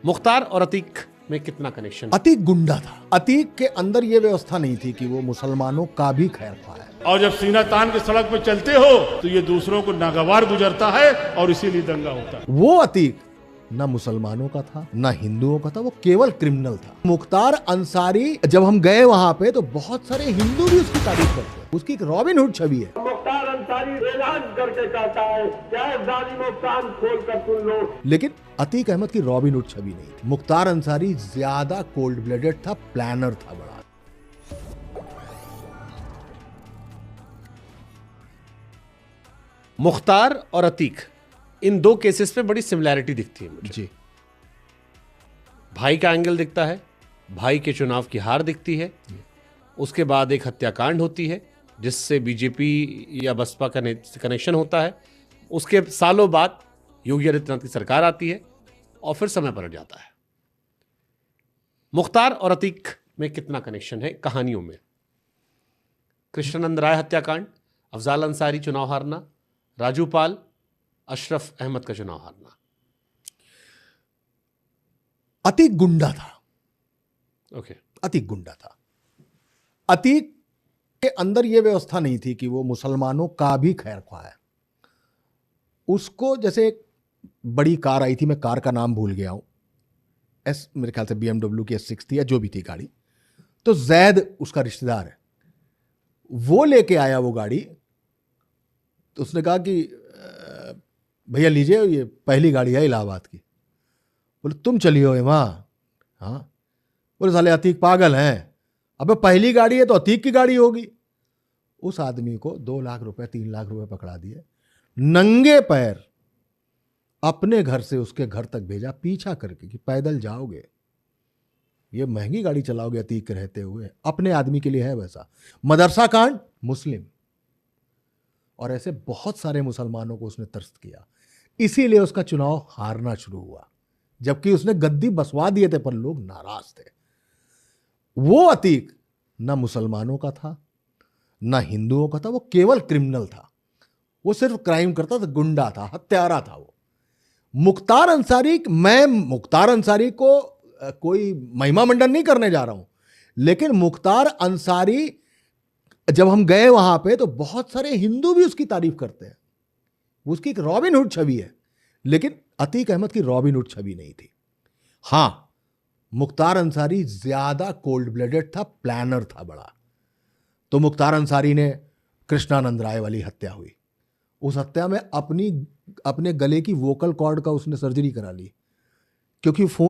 मुख्तार और अतीक में कितना कनेक्शन? अतीक गुंडा था। अतीक के अंदर ये व्यवस्था नहीं थी कि वो मुसलमानों का भी खैर खाए। और जब सीना तान के सड़क पे चलते हो तो ये दूसरों को नागवार गुजरता है और इसीलिए दंगा होता है। वो अतीक न मुसलमानों का था न हिंदुओं का था, वो केवल क्रिमिनल था। मुख्तार अंसारी, जब हम गए वहां पे तो बहुत सारे हिंदू भी उसकी तारीफ करते हैं। उसकी एक रॉबिन हुड छवि है। मुख्तार अंसारी ऐलान करके कहता है चाहे जालिमों कान खोल कर सुन लो। लेकिन अतीक अहमद की रॉबिन हुड छवि नहीं थी। मुख्तार अंसारी ज्यादा कोल्ड ब्लडेड था, प्लानर था बड़ा। मुख्तार और अतीक, इन दो केसेस में बड़ी सिमिलैरिटी दिखती है मुझे। जी, भाई का एंगल दिखता है, भाई के चुनाव की हार दिखती है, उसके बाद एक हत्याकांड होती है जिससे बीजेपी या बसपा का कनेक्शन होता है। उसके सालों बाद योगी आदित्यनाथ की सरकार आती है और फिर समय पलट जाता है। मुख्तार और अतीक में कितना कनेक्शन है कहानियों में? कृष्णानंद राय हत्याकांड, अफजाल अंसारी चुनाव हारना, राजू पाल, अशरफ अहमद का चुनाव हारना। अतीक गुंडा था। ओके। अतीक गुंडा था। अतीक के अंदर यह व्यवस्था नहीं थी कि वो मुसलमानों का भी खैर ख्वाह है। उसको जैसे एक बड़ी कार आई थी, मैं कार का नाम भूल गया हूं, मेरे ख्याल से BMW की S6 थी या जो भी थी गाड़ी, तो जैद उसका रिश्तेदार है, वो लेके आया वो गाड़ी। तो उसने कहा कि भैया लीजिए, ये पहली गाड़ी है इलाहाबाद की। बोले तुम चली हो वहां? हाँ। बोले साले अतीक पागल हैं, अबे पहली गाड़ी है तो अतीक की गाड़ी होगी। उस आदमी को 2 लाख रुपए 3 लाख रुपए पकड़ा दिए, नंगे पैर अपने घर से उसके घर तक भेजा पीछा करके कि पैदल जाओगे, ये महंगी गाड़ी चलाओगे अतीक के रहते हुए। अपने आदमी के लिए है वैसा। मदरसा कांड, मुस्लिम, और ऐसे बहुत सारे मुसलमानों को उसने तरस्त किया। इसीलिए उसका चुनाव हारना शुरू हुआ, जबकि उसने गद्दी बसवा दिए थे पर लोग नाराज थे। वो अतीक ना मुसलमानों का था ना हिंदुओं का था, वो केवल क्रिमिनल था। वो सिर्फ क्राइम करता था, गुंडा था, हत्यारा था वो। मुख्तार अंसारी, मैं मुख्तार अंसारी को कोई महिमा मंडन नहीं करने जा रहा हूं, लेकिन मुख्तार अंसारी, जब हम गए वहां पे तो बहुत सारे हिंदू भी उसकी तारीफ करते हैं। उसकी एक रॉबिन हुड छवि है, लेकिन अतीक अहमद की रॉबिन हुड छवि नहीं थी। हां, मुख्तार अंसारी ज्यादा कोल्ड ब्लडेड था, प्लानर था बड़ा। तो मुख्तार अंसारी ने कृष्णानंद राय वाली हत्या हुई, उस हत्या में अपने गले की वोकल कॉर्ड का उसने सर्जरी करा ली, क्योंकि फोन